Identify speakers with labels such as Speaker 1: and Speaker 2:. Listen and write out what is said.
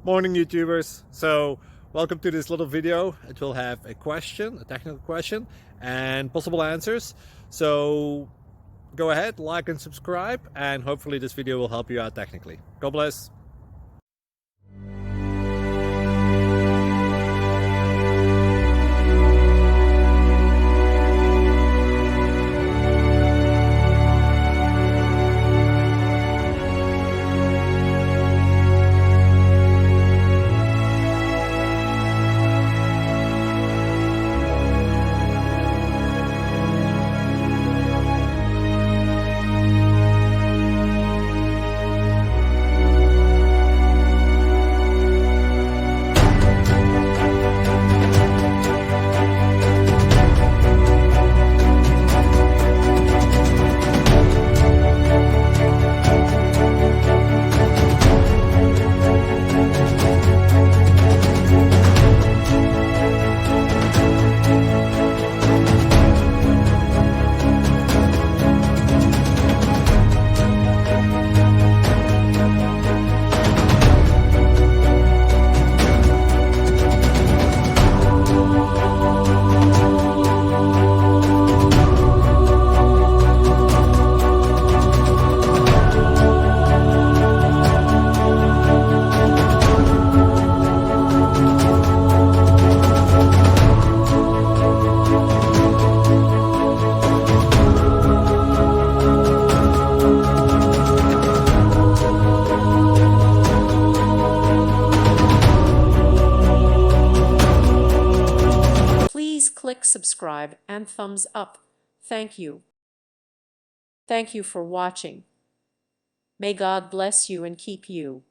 Speaker 1: Morning YouTubers. So welcome to this little video. It will have a question, a technical question, and possible answers. So go ahead, like and subscribe, and hopefully this video will help you out technically. God bless.
Speaker 2: Please click subscribe and thumbs up. Thank you. Thank you for watching. May God bless you and keep you.